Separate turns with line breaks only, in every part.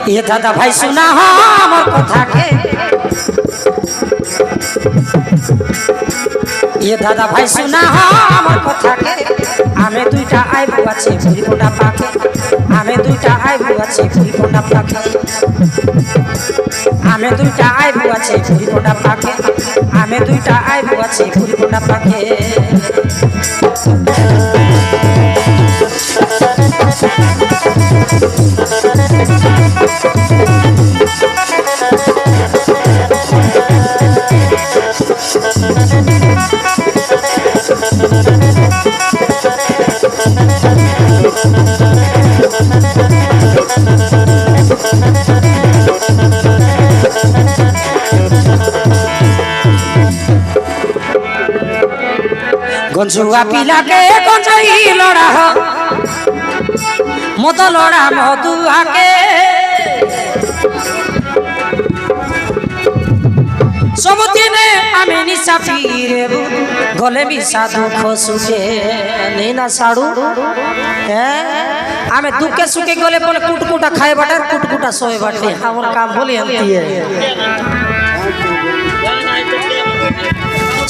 ये दादा भाई सुना हमर कथा के ये दादा भाई सुना हमर कथा के आमे दुइटा आइबु আছে ভুরি কোনা পাকে आमे दुइटा आइबु আছে ভুরি কোনা পাকে आमे दुइटा आइबु আছে ভুরি কোনা পাকে आमे दुइटा आइबु আছে ভুরি কোনা পাকে गंजुआ पिला के गंजई लड़ा हो मत लड़ा मधुआ के सब दिने आमे निशा फिरे गले मिशा दुख सुखे नैना साड़ू आमे दुखे सुखे गले बोले कुटकुटा खाए बाटे कुटकुटा सोए बाटे हमर काम बोली अंती है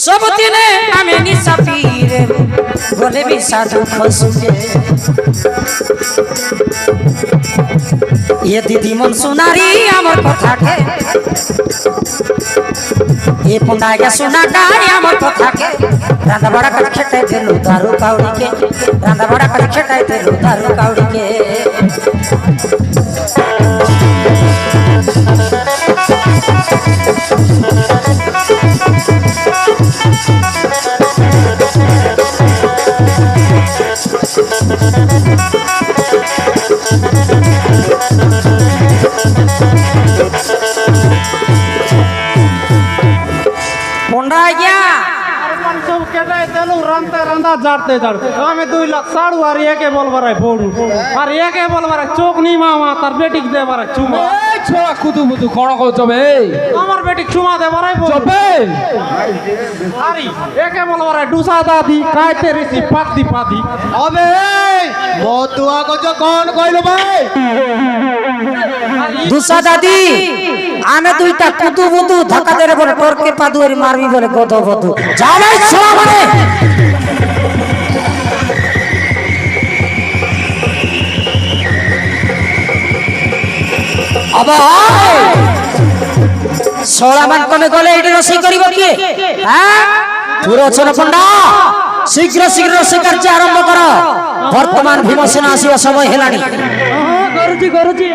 सब दिने आमे निशा फिरे गले मिशा दुख सुखे ये दीदी मन सुनारी हमर कथा के ये पुंडा के सुना गाय हमर कथा के रांदा बड़ा कर खेटाई देलु दारू काउड़ी के रांदा बड़ा कर खेटाई देलु दारू काउड़ी के पुंडा गया
सब केटाई देलु रंते रंदा जाते जाते आमे 2 लाख साड़ू আর একে বলবারে বড়ু আর একে বলবারে চোখ নি মামা তার বেটিক দেবারে চুমা
এই ছোড়া কুতু মুতু খড় কও চবে
আমার বেটিক চুমা দেবারে
চবে
আরে একে বলবারে ডুসা দাদি কাইতে রিসি পাতি পাতি
আবে মতুয়া কজ কোন কইলো ভাই
দুসা দাদি आमे दुइटा कुतु बुतु धक्का देरे बोले टोर के पादुरी मारबी बोले गदो बदु जा भाई छोड़ा मारे अब छोड़ा मान कोने गले एडी रसई करिवो किए हां पुरो छन पंडा शीघ्र शीघ्र रसई कार्य आरंभ करो वर्तमान भीमसेन आसीबा समय हेलानी
गुरुजी गुरुजी